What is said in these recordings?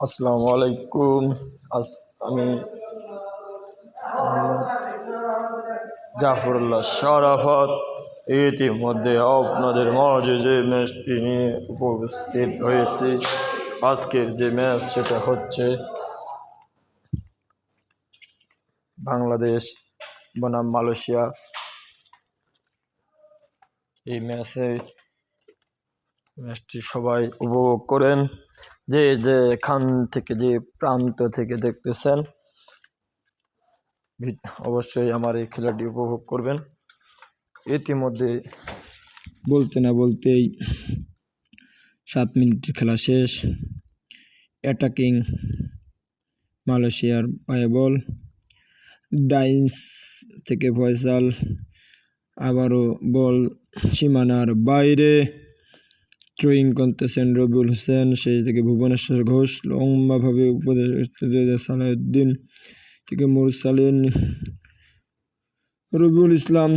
আসসালামু আলাইকুম। আজ আমি জাফরুল্লাহ শরাফত ইতিমধ্যে আপনাদের মাঝে যে ম্যাচটি নিয়ে উপস্থিত হয়েছি। আজকের যে ম্যাচ সেটা হচ্ছে বাংলাদেশ বনাম মালয়েশিয়া। এই ম্যাচটি সবাই উপভোগ করেন, যে খান থেকে যে প্রান্ত থেকে দেখতেছেন অবশ্যই আমার এই খেলাটি উপভোগ করবেন। ইতিমধ্যে বলতে না বলতেই 7 মিনিটের খেলা শেষ। অ্যাটাকিং মালয়েশিয়ার পায়ে বল, ডাইন্স থেকে ফয়সাল, আবারও বল সীমানার বাইরে, থ্রোয়িং করতেছেন রবিউল হোসেন, শেষ থেকে ভুবনেশ্বর ঘোষ লম্বাভাবে সালাউদ্দিন থেকে মুরসালিন, রবিউল ইসলাম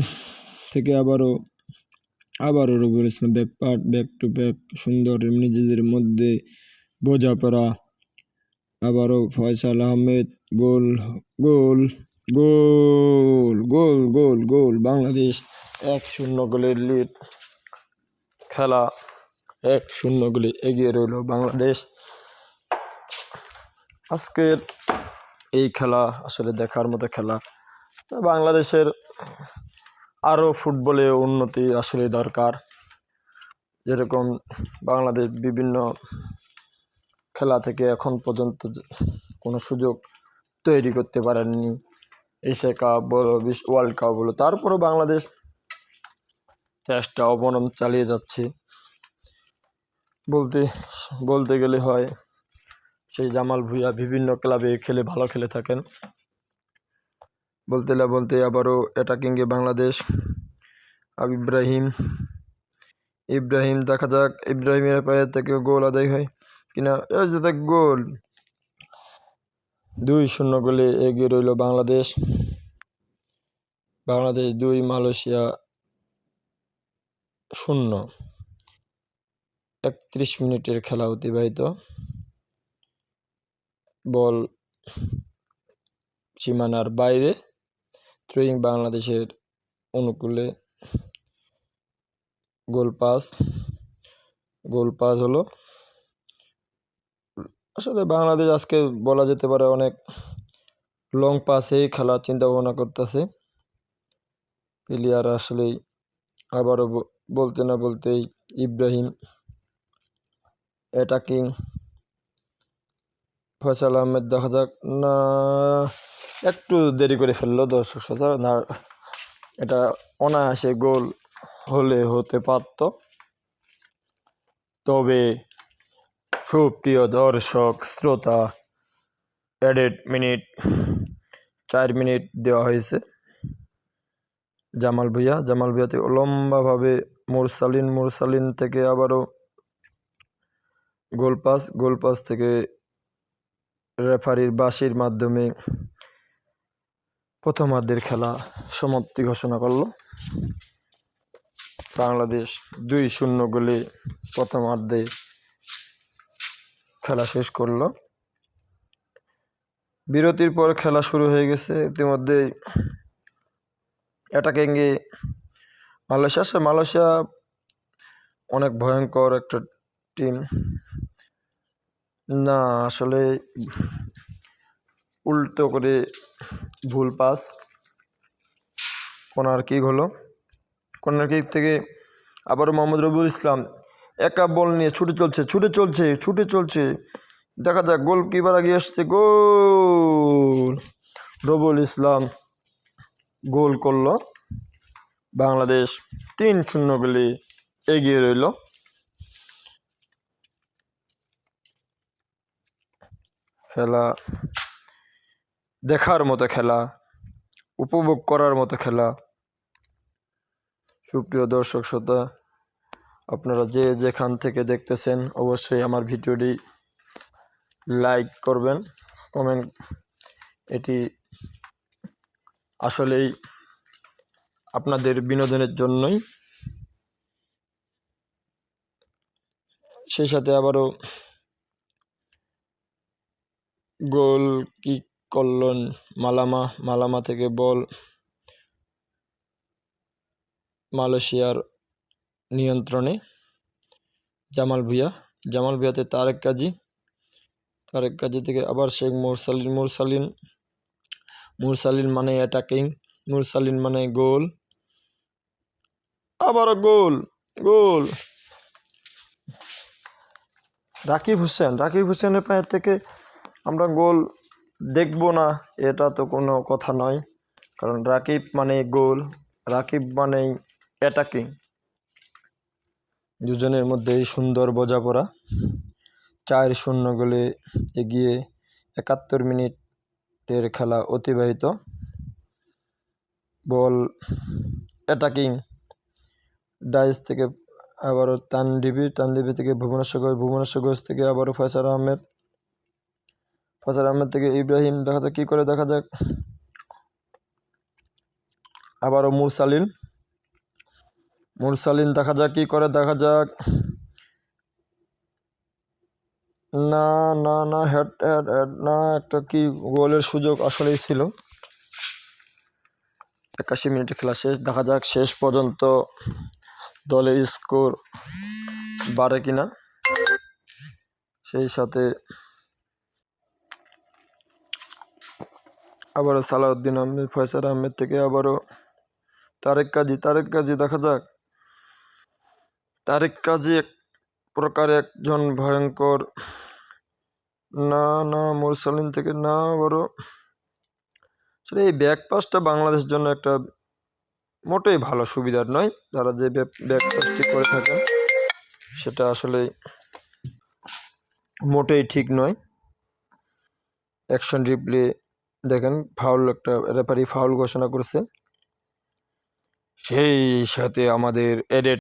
থেকে আবারও Rabiul Islam back to back সুন্দর নিজেদের মধ্যে বোঝাপড়া। আবারও ফয়সাল আহমেদ, গোল গোল গোল গোল গোল গোল বাংলাদেশ 1-0 গোলের লিড। খেলা 1-0 গোলে এগিয়ে রইল বাংলাদেশ। আজকের এই খেলা আসলে দেখার মতো খেলা। বাংলাদেশের আরও ফুটবলে উন্নতি আসলে দরকার। যেরকম বাংলাদেশ বিভিন্ন খেলা থেকে এখন পর্যন্ত কোনো সুযোগ তৈরি করতে পারেননি। এশিয়া কাপ বলো, ওয়ার্ল্ড কাপ বলো, তারপরও বাংলাদেশ চেষ্টা অবলম্বন চালিয়ে যাচ্ছে বলতে গেলে হয়। সেই জামাল ভুঁইয়া বিভিন্ন ক্লাবে ভালো খেলে থাকেন। বলতে আবারও অ্যাটাকিংয়ে বাংলাদেশ ইব্রাহিম দেখা যাক ইব্রাহিমের পায়ের থেকে গোল আদায় হয় কিনা। গোল 2-0 গোলে এগিয়ে রইল বাংলাদেশ 2 মালয়েশিয়া 0। 31 মিনিটের খেলা অতিবাহিত। বল সীমানার বাইরে, থ্রোয়িং বাংলাদেশের অনুকূলে, গোল পাস হলো। আসলে বাংলাদেশ আজকে বলা যেতে পারে অনেক লং পাসেই খেলার চিন্তা ভাবনা করতেছে প্লেয়ার। আসলেই আবারও বলতে না বলতেই ইব্রাহিম, অ্যাটাকিং ফয়সাল আহমেদ দেখা যাক না, একটু দেরি করে ফেললো দর্শক শ্রোতা। না, এটা অনায়াসে গোল হতে পারত। তবে সুপ্রিয় দর্শক শ্রোতা, অ্যাডেড মিনিট 4 মিনিট দেওয়া হয়েছে। জামাল ভুঁইয়া থেকে লম্বাভাবে মুরসালিন থেকে আবারও গোল পাস থেকে রেফারির বাঁশির মাধ্যমে প্রথমার্ধের খেলা সমাপ্তি ঘোষণা করল। বাংলাদেশ 2-0 গোলে প্রথমার্ধে খেলা শেষ করল। বিরতির পর খেলা শুরু হয়ে গেছে ইতিমধ্যে। অ্যাটাকিংয়ে মালয়েশিয়া অনেক ভয়ঙ্কর একটা টিম না। আসলে উল্টো করে ভুল পাস, কর্নার কিক থেকে আবারও মোহাম্মদ রবিউল ইসলাম একা বল নিয়ে ছুটে চলছে। দেখা যাক গোলকিপার আগে আসছে, গোল! রবিউল ইসলাম গোল করল। বাংলাদেশ 3-0 গোলে এগিয়ে রইল। খেলা দেখার মতো খেলা, উপভোগ করার মতো খেলা। সুপ্রিয় দর্শক শ্রোতা, আপনারা যেখান থেকে দেখতেছেন অবশ্যই আমার ভিডিওটি লাইক করবেন, কমেন্ট। এটি আসলেই আপনাদের বিনোদনের জন্যই। সেই সাথে আবারও গোল কিক করলেন মালামা থেকে বল মালয়েশিয়ার নিয়ন্ত্রণে জামাল ভুঁইয়াতে তারেক কাজী থেকে আবার শেখ মুরসালিন মানে অ্যাটাকিং, মুরসালিন মানে গোল, আবারও গোল রাকিব হোসেনের পায়ের থেকে আমরা গোল দেখব না এটা তো কোনো কথা নয়, কারণ রাকিব মানে গোল, রাকিব মানেই অ্যাটাকিং। দুজনের মধ্যে এই সুন্দর বোঝাপড়া। 4-0 গোলে এগিয়ে 71 মিনিটের খেলা অতিবাহিত। বল অ্যাটাকিং ডাইস থেকে আবারও তানডিবি থেকে ভুবনেশ্বর ঘোষ থেকে আবারও ফয়সাল আহমেদ থেকে ইব্রাহিম, দেখা যাক কী করে, দেখা যাক। আবারও মুরসালিন দেখা যাক কী করে, দেখা যাক। না হেড না, একটা কি গোলের সুযোগ আসলেই ছিল। 81 মিনিটে খেলা শেষ, দেখা যাক শেষ পর্যন্ত দলের স্কোর বাড়ে কিনা। সেই সাথে আবারও সালাউদ্দিন আহমেদ, ফয়সাল আহমেদ থেকে আবারও তারেক কাজী, দেখা যাক। তারেক কাজী এক প্রকারে একজন ভয়ঙ্কর। না মুরসালিন থেকে না, আবারও এই ব্যাকপাসটা বাংলাদেশের জন্য একটা মোটেই ভালো সুবিধার নয়। যারা যে ব্যাকপাসটি করে থাকেন সেটা আসলে মোটেই ঠিক নয়। অ্যাকশন রিপ্লে দেখেন, একটা রেফারি ফাউল ঘোষণা করেছে। সেই সাথে আমাদের